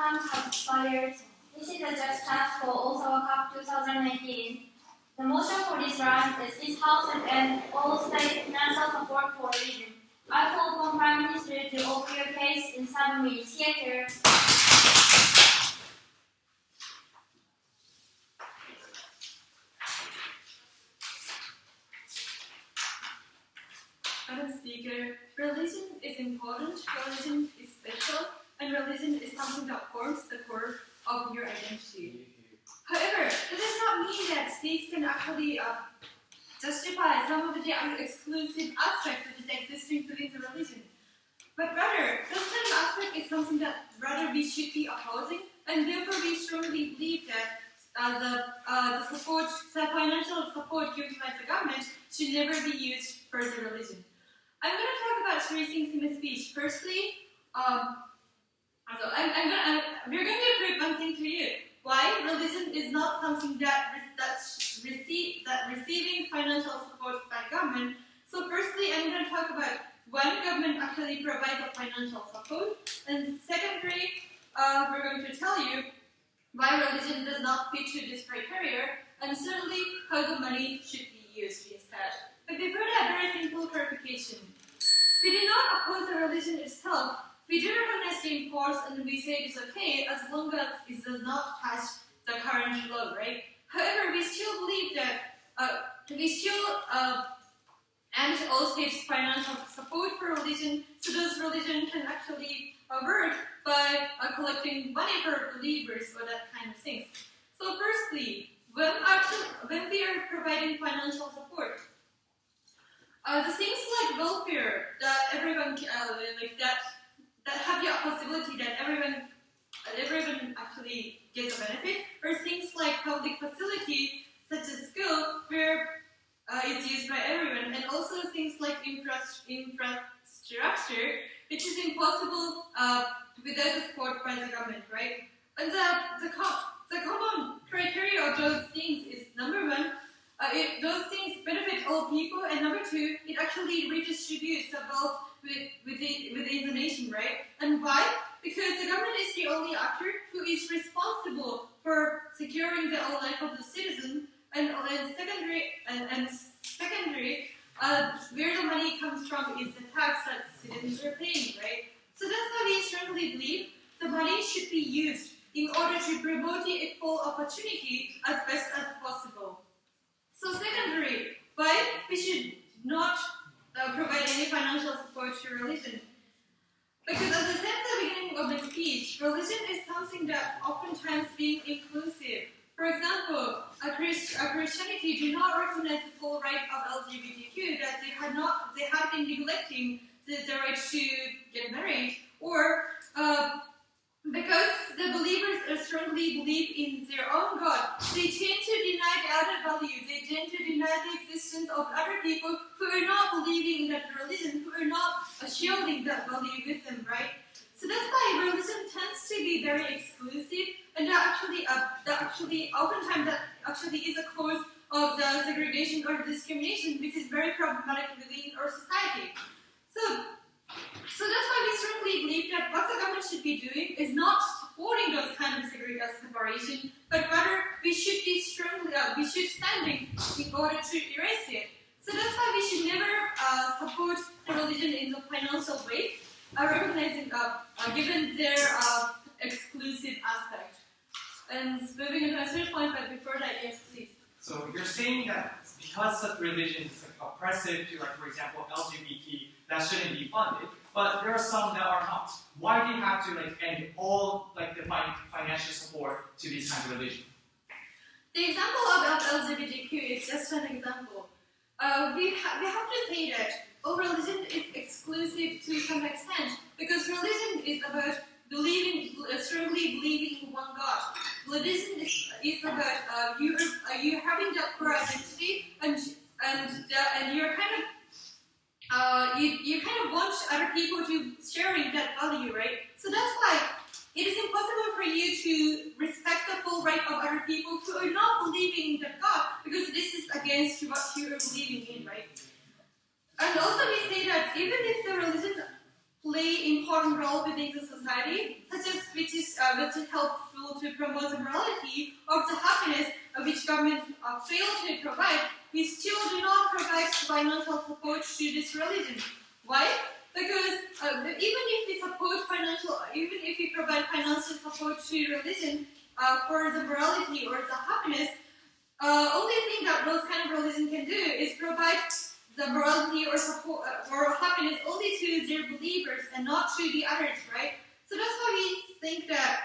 time has expired. This is the judge task for Osawa Cup 2019. The motion for this round is this House and all state financial support for religion. I call upon Prime Minister to offer your case in 7 minutes. Here. Madam Speaker, religion is important, religion is special, and religion is something that forms the core of your identity. However, it does not mean that states can actually justify some of the exclusive aspects that is existing within the religion. But rather, this kind of aspect is something that rather we should be opposing, and therefore we strongly believe that the financial support given by the government should never be used for the religion. I'm going to talk about 3 things in my speech. Firstly, we're going to prove one thing to you. Why religion is not something that's receiving financial support by government. So firstly, I'm going to talk about when government actually provides a financial support. And secondly, we're going to tell you why religion does not fit to this criteria. And thirdly, how the money should be used instead. But before that, very simple clarification. We do not oppose the religion itself. We do recognize the importance and we say it's okay as long as it does not touch the current law, right? However, we still believe that and all states financial support for religion, so those religion can actually work by collecting money for believers or that kind of things. So firstly, when we are providing financial support, the things like welfare that everyone that have the possibility that everyone actually gets a benefit, or things like public facility such as school where it's used by everyone, and also things like infrastructure, which is impossible without the support by the government, right? And the common criteria of those things is number 1. Those things benefit all people, and number 2, it actually redistributes the wealth within the nation, right? And why? Because the government is the only actor who is responsible for securing the life of the citizen, and secondary, where the money comes from is the tax that citizens are paying, right? So that's why we strongly believe the money should be used in order to promote the equal opportunity as best as possible. So secondary, why we should not provide any financial support to religion? Because as I said at the beginning of my speech, religion is something that oftentimes being inclusive. For example, Christianity do not recognize the full right of LGBTQ, that they have been neglecting the right to get married, or because the believers strongly believe in their own God, they tend to deny the other value. They tend to deny the existence of other people who are not believing in that religion, who are not shielding that value with them, right? So that's why religion tends to be very exclusive, and that actually is a cause of the segregation or discrimination, which is very problematic within our society. So that's why we strongly believe that what the government should be doing is not supporting those kind of separation, but rather we should be standing in order to erase it. So that's why we should never support the religion in the financial way, recognizing given their exclusive aspect. And moving into a third point, but before that, yes, please. So you're saying that because such religion is oppressive to, like, for example, LGBT, that shouldn't be funded, but there are some that are not. Why do you have to end all the financial support to these kinds of religion? The example about LGBTQ is just an example. We have to say that all religion is exclusive to some extent, because religion is about strongly believing in one God. Religion is about you having that core identity, and you're you kind of want other people to sharing that value, right? So that's why it is impossible for you to respect the full right of other people who are not believing in that God, because this is against what you are believing in, right? And also we say that even if the religion play important role within the society, such as which is that's helpful to promote the morality or the happiness which government failed to provide, we still do not provide financial support to this religion. Why? Because even if we provide financial support to religion for the morality or the happiness, only thing that those kind of religion can do is provide the morality or support or happiness only to their believers and not to the others, right? So that's why we think that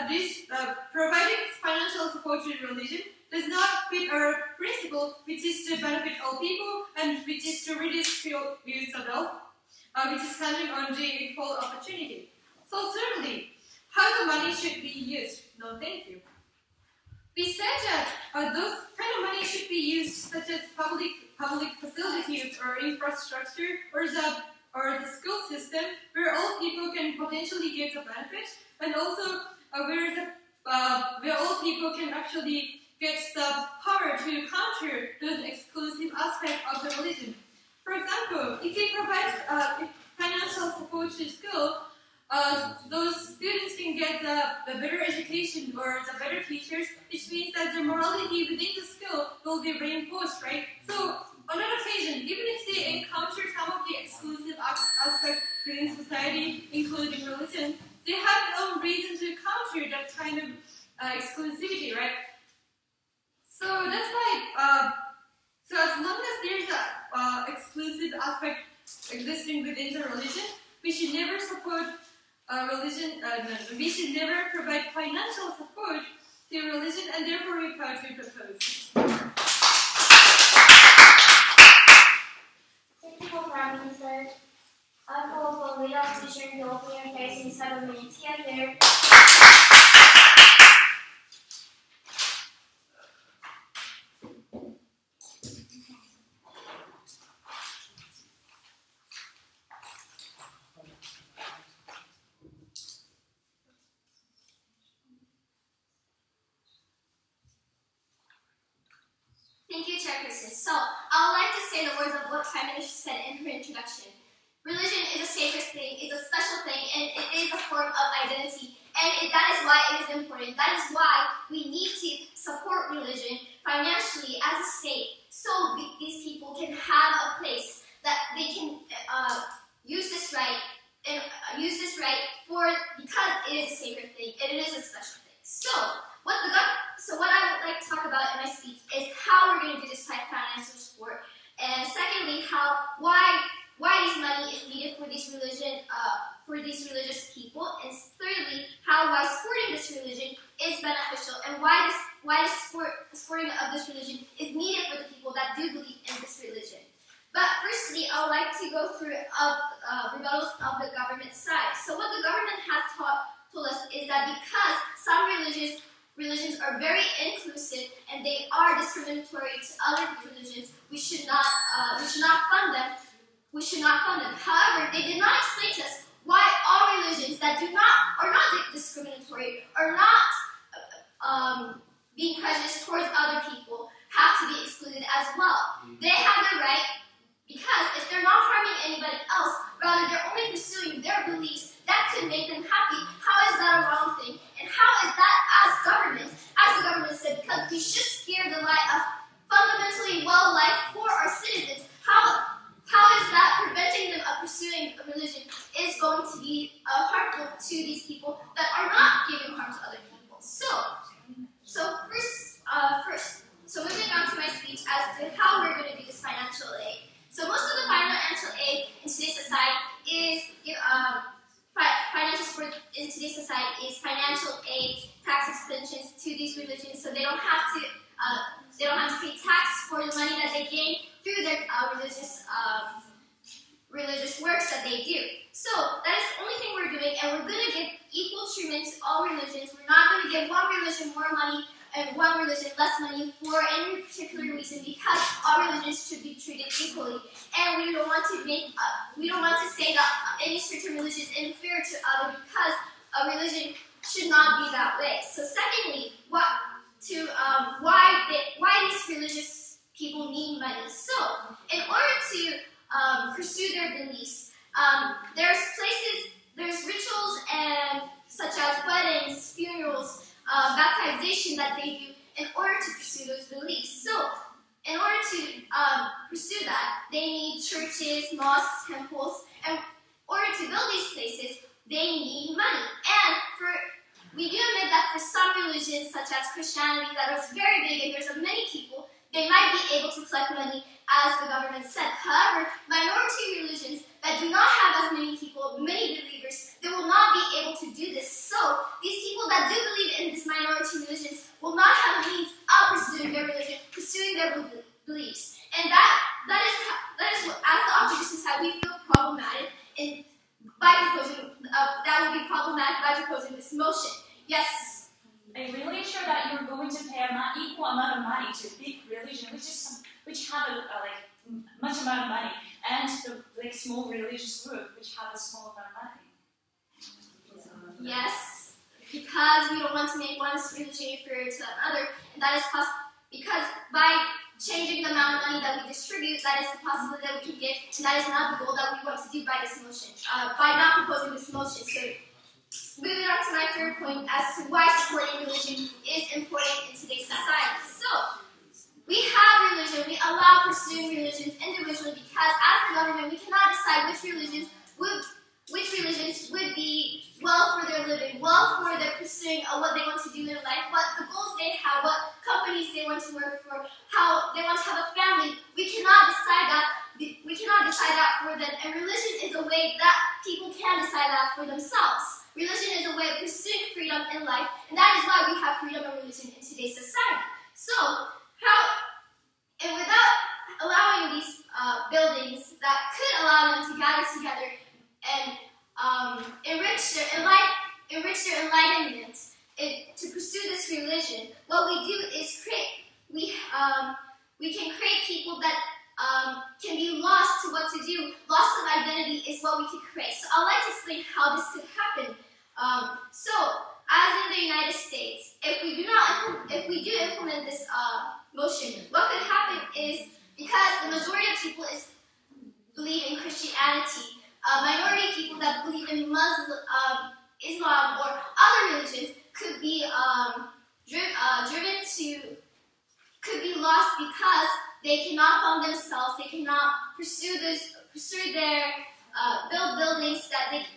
this providing financial support to the religion does not fit our principle, which is to benefit all people and which is to redistribute the wealth, which is standing on the equal opportunity. So certainly, how the money should be used? No, thank you. We said that those kind of money should be used, such as public facilities or infrastructure or the school system, where all people can potentially get a benefit, and also where all people can actually get the power to counter those exclusive aspects of the religion. For example, if we provide financial support to school, those students can get the better education or the better teachers, which means that the morality within the school will be reinforced, right? So, on an occasion, even if they encounter some of the exclusive aspects within society, including religion, they have no reason to counter that kind of exclusivity, right? So that's why, so as long as there's an exclusive aspect existing within the religion, we should never support we should never provide financial support to religion, and therefore we proudly propose. Thank you, Prime Minister. I call for leader opposition to open your case in 7 minutes. Here. Thank you, Chairperson. So, I would like to say the words of what Prime Minister said in her introduction. Religion is a sacred thing, it's a special thing, and it is a form of identity. And that is why it is important. That is why we need to support religion financially as a state, so these people can have a place that they can use this right because it is a sacred thing and it is a special thing. So what I would like to talk about in my speech is how we're going to do this type of financial support, and secondly, why this money is needed for these religious people, and thirdly, why supporting this religion is beneficial, and why the supporting of this religion is needed for the people that do believe in this religion. But firstly, I would like to go through rebuttals of the government side. So what the government has told us is that because some religions are very inclusive and they are discriminatory to other religions, we should not fund them. We should not fund them. However, they did not explain to us why all religions that are not discriminatory, are not being prejudiced towards other people, have to be excluded as well. They have the right, because if they're not harming anybody else, rather they're only pursuing their beliefs that could make them happy. How is that a wrong thing? And how is that as the government said, because we should scare the light of fundamentally well life for our citizens, how is that preventing them of pursuing a religion is going to be harmful to these people that are not giving harm to other people? So moving on to my speech as to how we're going to do this financial aid. So most of the financial aid in today's society is financial support in today's society is financial aid, tax extensions to these religions, so they don't have to pay tax for the money that they gain through their religious works that they do. So that is the only thing we're doing, and we're going to give equal treatment to all religions. We're not going to give one religion more money and one religion less money for any particular reason, because all religions should be treated equally. And we don't want to say that any certain religion is inferior to other, because a religion should not be that way. So secondly, why these religious people need money? So in order to pursue their beliefs, there's rituals and such as weddings, for some religions, such as Christianity, that is very big and there's many people, they might be able to collect money as the government said. However, minority religions that do not have as many people, many believers, they will not be able to do this. So, these people that do believe in these minority religions will not have a means of pursuing their religion, pursuing their beliefs. And that is what, as the object of society, we feel problematic by proposing, that would be problematic by proposing this motion. Yes? Are you really sure that you're going to pay an equal amount of money to big religion, which have much amount of money, and the small religious group, which have a small amount of money? Yes, because we don't want to make one religion inferior to another, and that is because by changing the amount of money that we distribute, that is the possibility that we can get, and that is not the goal that we want to do by this motion, by not proposing this motion. So, moving on to my third point as to why supporting religion is important in today's society. So, we have religion, we allow pursuing religions individually because as the government, we cannot decide which religions would be well for their living, well for their pursuing of what they want to do in life, what the goals they have, what companies they want to work for, how they want to have a family. We cannot decide that. We cannot decide that for them. And religion is a way that people can decide that for themselves. Religion is a way of pursuing freedom in life, and that is why we have freedom of religion in today's society. So, without allowing these buildings that could allow them to gather together and enrich their enlightenment to pursue this religion, what we do is we can create people that can be lost to what to do. Loss of identity is what we can create. So I'd like to explain how this could happen. So, as in the United States, if we do implement this motion, what could happen is, because the majority of people believe in Christianity, minority people that believe in Islam or other religions could be could be lost because they cannot fund themselves, they cannot pursue their build buildings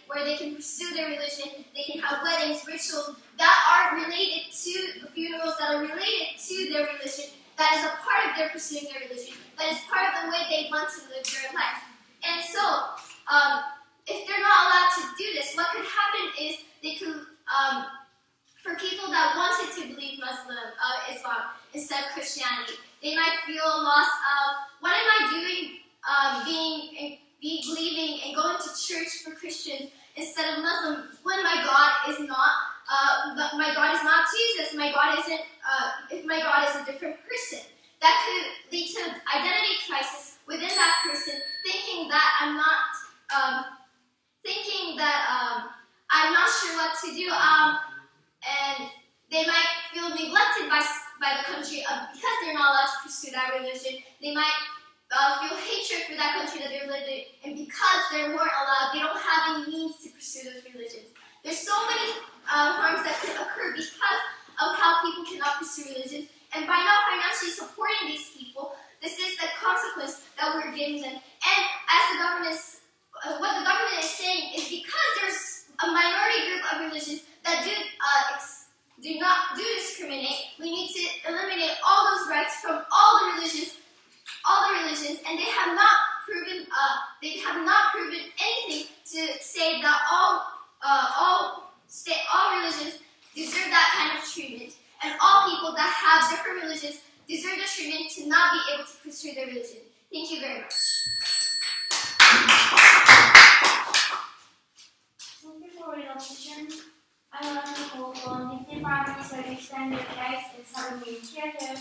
where they can pursue their religion, they can have weddings, rituals that are related to the funerals, that are related to their religion, that is a part of their pursuing their religion, that is part of the way they want to live their life. And so, if they're not allowed to do this, what could happen is they could, for people that wanted to believe Islam instead of Christianity, they might feel a loss of, what am I doing believing and going to church for Christians instead of Muslim when my God is not Jesus, my God isn't, if my God is a different person. That could lead to identity crisis within that person, thinking that I'm not sure what to do, and they might feel neglected by the country because they're not allowed to pursue that religion. They might feel hatred for that country that they're living in, and because they weren't allowed, they don't have any means to pursue those religions. There's so many harms that could occur because of how people cannot pursue religions, and by not financially supporting these people, this is the consequence that we're giving them. And as what the government is saying is, because there's a minority group of religions that do discriminate, we need to eliminate all those rights from all the religions, and they have not proven anything to say that all religions deserve that kind of treatment, and all people that have different religions deserve the treatment to not be able to pursue their religion. Thank you very much. So before resolution, I would like to call on 15 families to extend their case and start being creative.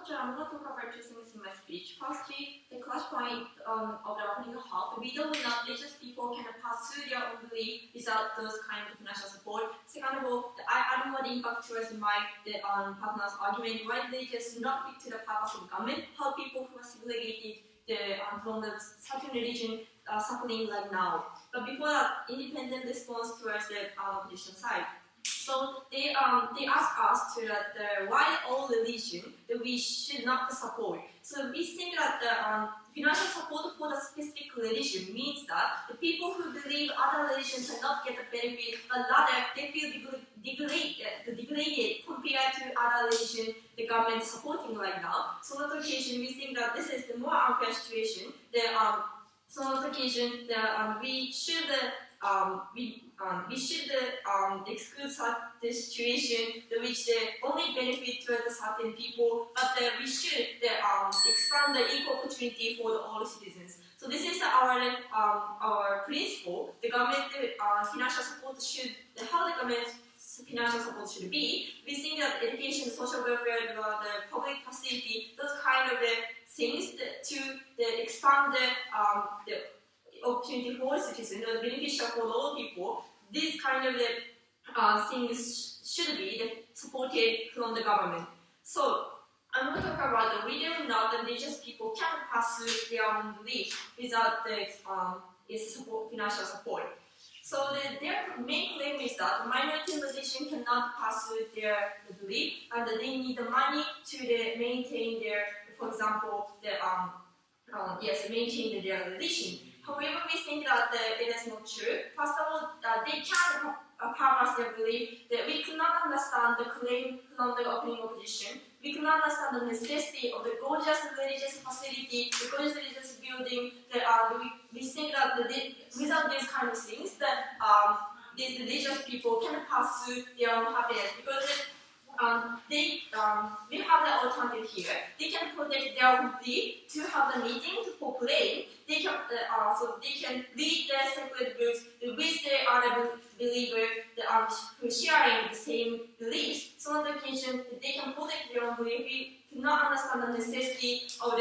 culture, I'm going to talk about two things in my speech. Firstly, the clutch point of the opening half. We don't know religious people can pursue their own belief without those kind of financial support. Second of all, I don't want to impact towards my partner's argument why religious do not fit to the purpose of government, how people who are segregated from the certain religion are suffering like now. But before that, independent response towards the opposition side. So they ask us to why all religion that we should not support. So we think that the financial support for the specific religion means that the people who believe other religions cannot get the benefit, but rather they feel degraded compared to other religion the government is supporting right now. So on that occasion, we think that this is the more unfair situation. So on that occasion, we should exclude such situation which only benefit to certain people, but we should expand the equal opportunity for all citizens. So this is our principle. The government financial support should, how the government financial support should be. We think that education, social welfare, the public facility, those kind of things to expand the opportunity for citizens, beneficial for all people. These kind of things should be supported from the government. So I'm going to talk about the reader not that religious people can pursue their own belief without the financial support. So their main claim is that minority religion cannot pursue their belief, and they need the money to maintain their, for example, maintain their religion. However, we think that it is not true. First of all, they can purpose their belief that we cannot understand the claim from the opening opposition. We cannot understand the necessity of the gorgeous religious facility, the gorgeous religious building. We think that without these kind of things, that these religious people can pursue their own happiness because we have the alternative here. They can protect their own belief to have the meeting to proclaim. They can read their sacred books with their other believers who are sharing the same beliefs. So on the occasion, they can protect their own belief. We cannot understand the necessity of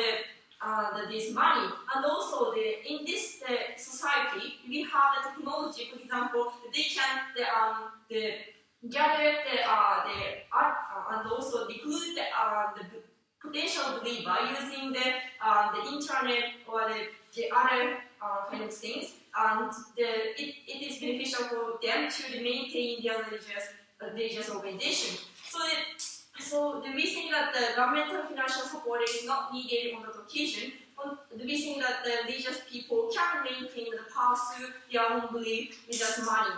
this money. And also, in this society, we have the technology. For example, they can gather and also recruit the potential believer using the internet or the other kind of things, and it is beneficial for them to maintain their religious organization. So we think that the governmental financial support is not needed on that occasion. We think that the religious people can maintain the pursue their own belief without money.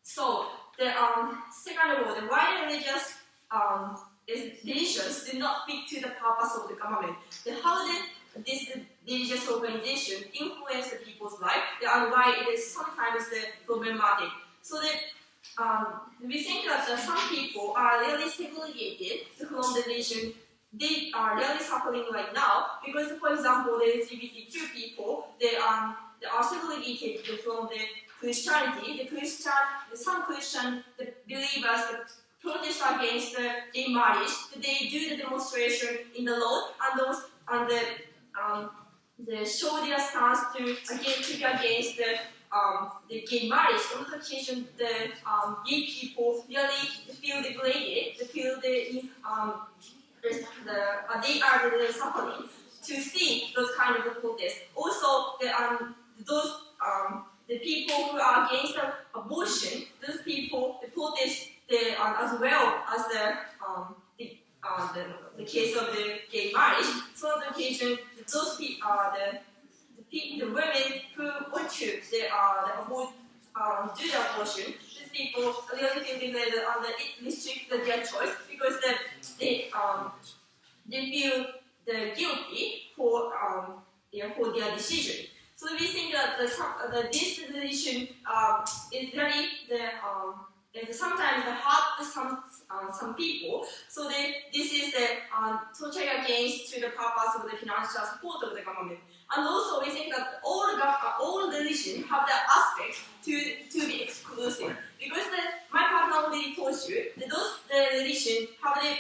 So second of all, the why religious religions do not fit to the purpose of the government. How this religious organization influence the people's life, and why it is sometimes problematic. So we think that some people are really segregated from the religion. They are really suffering right now because, for example, the LGBTQ people, they are segregated from the Christianity. Some Christian believers protest against the gay marriage. They do the demonstration in the road, and they show their stance to be against the gay marriage. On that occasion, the gay people really feel degraded. They feel they are really suffering to see those kind of protests. Also, the people who are against abortion, those people protest as well as the case of the gay marriage. So on the occasion, those people, the women who want to do the abortion, these people really feel degraded and it restricts their choice because they feel guilty for their decision. So we think that this decision is really sometimes hard to some people. So this is totally against to the purpose of the financial support of the government. And also we think that all religions have the aspect to be exclusive because my partner already told you that the religion have the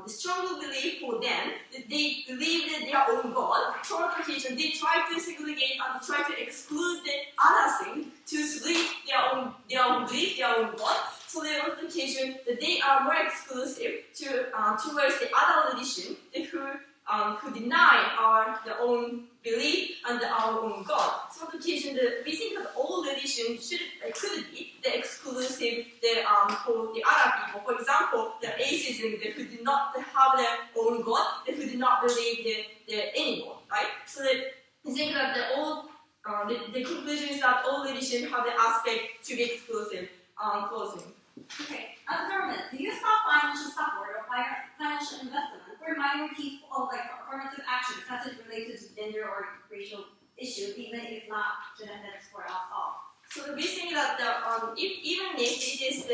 strong belief for them that they believe in their own God. For that occasion, they try to segregate and try to exclude the other thing to split their own belief, their own God. So there on occasion that they are more exclusive towards the other religion who deny their own belief and our own God. So on occasion, we think that all religion could be the exclusive for the other people. For example, the atheism, who did not have their own God, who did not believe any God, right? So that we think that the conclusion is that all religions have the aspect to be exclusive. Closing. Okay, as a government, do you stop financial support or financial investment for minorities of affirmative action, such as related to gender or racial issues, even if it's not benefits for us all? So we think that even if it is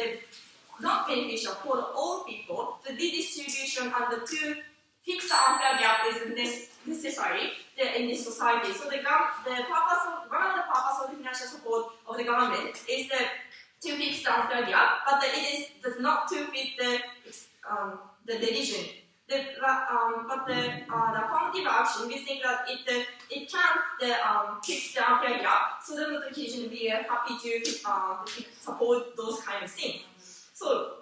not beneficial for all people, the redistribution and the to fix the unfair gap is necessary in this society. So one of the purpose of the financial support of the government is to fix the unfair gap, but does not to fit the religion. But the affirmative action, we think that it can fix the unfair gap. So the occasion we are happy to support those kind of things. So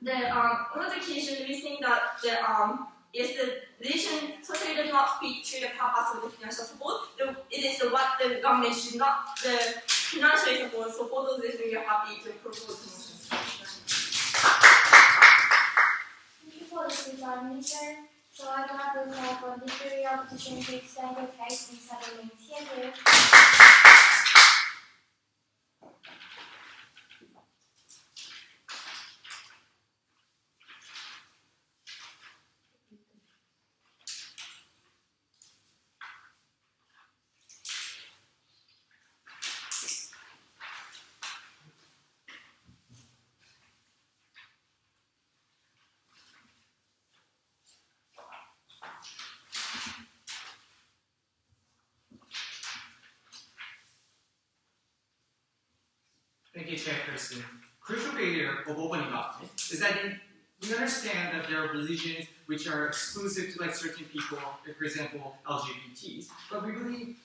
on the occasion we think that if the religion totally does not fit to the purpose of the financial support, it is what the government should not financially support. So for those reasons, we are happy to propose motions. Thank you for the speaker, Minister. So I have the call for the period opposition to extend your case in settlement. Thank you. Thank you, Chairperson. Crucial failure of opening government is that we understand that there are religions which are exclusive to certain people, for example, LGBTs.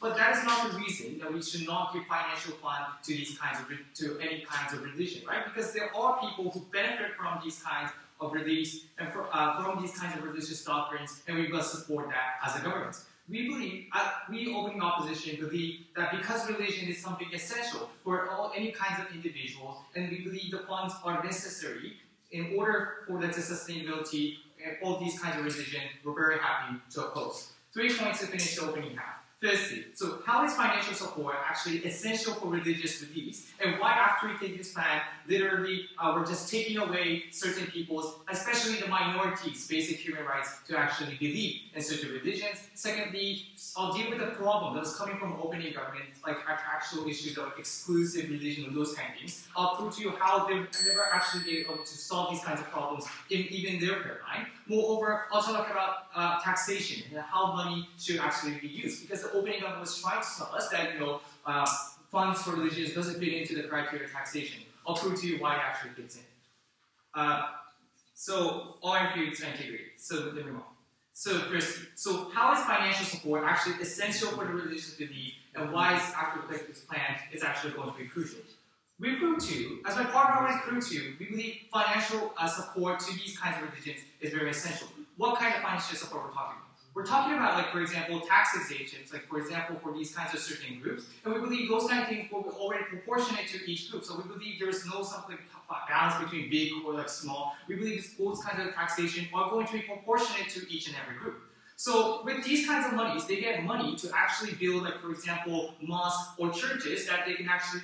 But that is not the reason that we should not give financial fund to any kinds of religion, right? Because there are people who benefit from these kinds of beliefs and from these kinds of religious doctrines, and we must support that as a government. We opening opposition believe that because religion is something essential for any kinds of individuals, and we believe the funds are necessary in order for the sustainability of all these kinds of religion, we're very happy to oppose. 3 points to finish the opening half. Firstly, so how is financial support actually essential for religious beliefs, and why after we take this plan, literally we're just taking away certain people's, especially the minorities, basic human rights to actually believe in certain religions. Secondly, I'll deal with the problem that was coming from opening government, like actual issues of exclusive religion and those kind of things. I'll prove to you how they've never actually been able to solve these kinds of problems in even their paradigm. Moreover, I'll talk about taxation and how money should actually be used, because the opening government was trying to tell us that funds for religions doesn't fit into the criteria of taxation. I'll prove to you why it actually fits in. So all imputes integrity. So let me move on. So first, how is financial support actually essential for the religious belief, and why is after this plan is actually going to be crucial? We prove to, as my partner already proved to, we believe financial support to these kinds of religions is very essential. What kind of financial support we're talking about? We're talking about, for example, tax exemptions, for example, for these kinds of certain groups, and we believe those kind of things will be already proportionate to each group. So we believe there is no something balance between big or small. We believe those kinds of taxation are going to be proportionate to each and every group. So with these kinds of monies, they get money to actually build, for example, mosques or churches that they can actually,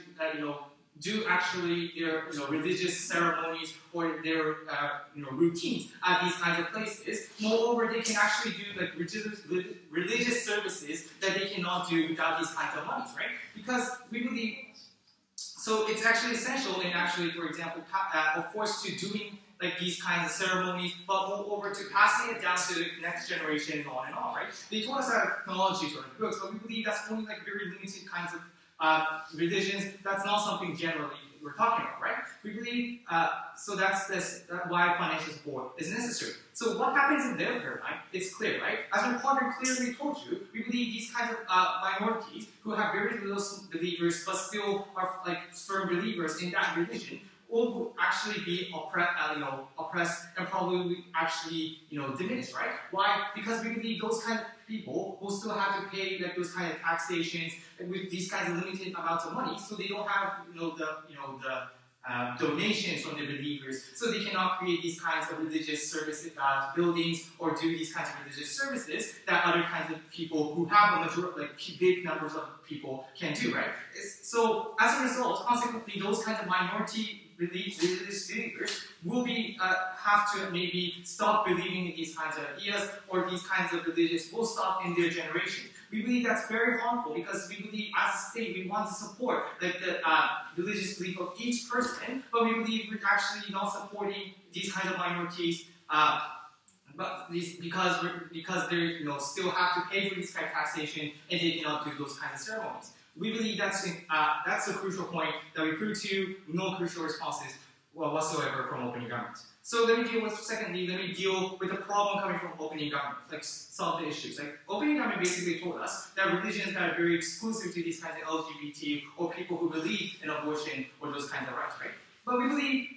do actually their religious ceremonies or their routines at these kinds of places. Moreover, they can actually do religious services that they cannot do without these kinds of monies, right? Because we believe, so it's actually essential in actually, for example, of course, to doing these kinds of ceremonies, but moreover to passing it down to the next generation and on, right? They told us that technology or books, but we believe that's only very limited kinds of religions. That's not something generally we're talking about, right? We believe, so that's why financial support is necessary. So what happens in their paradigm, it's clear, right? As my partner clearly told you, we believe these kinds of minorities who have very little believers but still are like firm believers in that religion will actually be oppressed and probably actually, diminished, right? Why? Because we believe those kind of people will still have to pay like those kind of taxations with these kinds of limited amounts of money, so they don't have, the donations from the believers, so they cannot create these kinds of religious service buildings or do these kinds of religious services that other kinds of people who have a majority, like big numbers of people can do, right? So as a result, consequently, those kinds of minority religious believers will be have to maybe stop believing in these kinds of ideas, or these kinds of religions will stop in their generation. We believe that's very harmful because we believe as a state we want to support like the religious belief of each person, but we believe we're actually not supporting these kinds of minorities because they still have to pay for these kind of taxation and they cannot do those kinds of ceremonies. We believe that's a crucial point that we prove to you, no crucial responses whatsoever from opening government. So let me deal with the problem coming from opening government, like solve the issues. Like opening government basically told us that religions that are very exclusive to these kinds of LGBT or people who believe in abortion or those kinds of rights, right? But we believe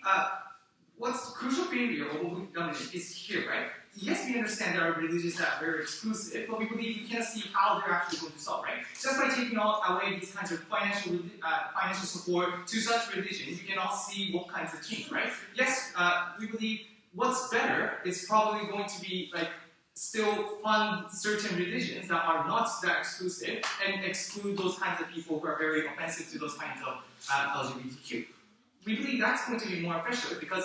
what's the crucial failure of opening government is here, right? Yes, we understand there are religions that are very exclusive, but we believe we can't see how they're actually going to solve, right? Just by taking away these kinds of financial support to such religions, you cannot see what kinds of change, right? Yes, we believe what's better is probably going to be like still fund certain religions that are not that exclusive and exclude those kinds of people who are very offensive to those kinds of LGBTQ. We believe that's going to be more efficient because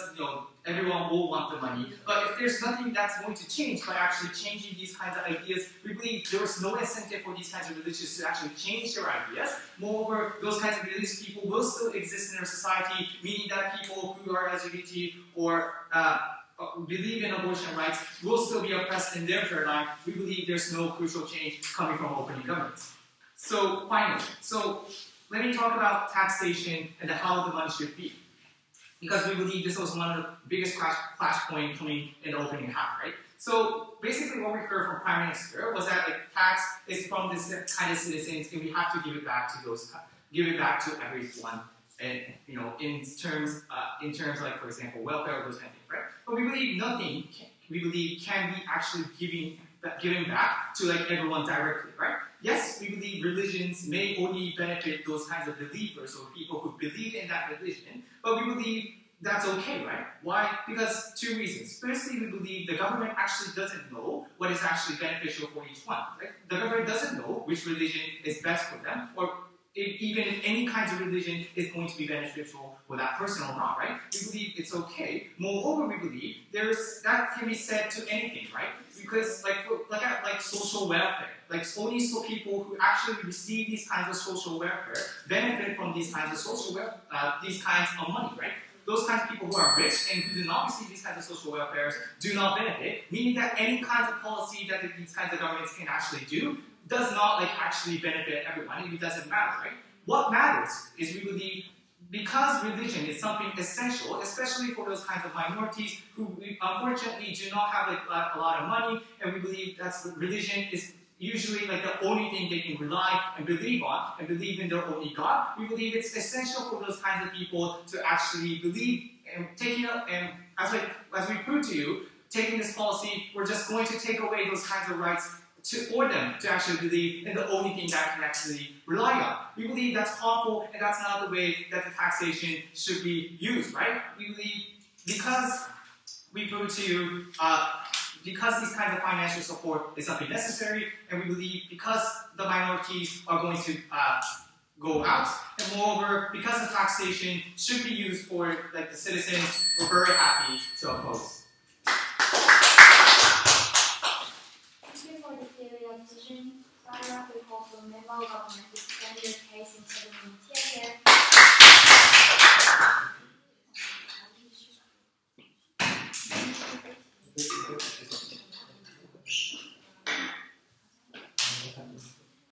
everyone will want the money. But if there's nothing that's going to change by actually changing these kinds of ideas, we believe there's no incentive for these kinds of religions to actually change their ideas. Moreover, those kinds of religious people will still exist in our society, meaning that people who are LGBT or believe in abortion rights will still be oppressed in their paradigm. We believe there's no crucial change coming from opening governments. So finally, let me talk about taxation and how the money should be. Because we believe this was one of the biggest clash points coming in the opening half, right? So basically what we heard from Prime Minister was that like tax is from this kind of citizens and we have to give it back to everyone. And in terms like for example welfare or those kind of things, right? But we believe nothing can be actually giving back to like everyone directly, right? Yes, we believe religions may only benefit those kinds of believers or people who believe in that religion, but we believe that's okay, right? Why? Because two reasons. Firstly, we believe the government actually doesn't know what is actually beneficial for each one. Right? The government doesn't know which religion is best for them, or even if any kind of religion is going to be beneficial for that person or not, right? We believe it's okay. Moreover, we believe that can be said to anything, right? Because like social welfare, like only people who actually receive these kinds of social welfare benefit from these kinds of social these kinds of money, right? Those kinds of people who are rich and who do not receive these kinds of social welfare do not benefit, meaning that any kind of policy that these kinds of governments can actually do does not actually benefit everyone. It doesn't matter, right? What matters is we believe because religion is something essential, especially for those kinds of minorities who unfortunately do not have a lot of money, and we believe that religion is usually the only thing they can rely and believe on, and believe in their only God. We believe it's essential for those kinds of people to actually believe and taking up, and as we prove to you, taking this policy, we're just going to take away those kinds of rights for them to actually believe in the only thing that can actually rely on. We believe that's harmful, and that's not the way that the taxation should be used, right? We believe because we prove to you, because these kinds of financial support is something necessary, and we believe because the minorities are going to go out, and moreover, because the taxation should be used for the citizens, we're very happy to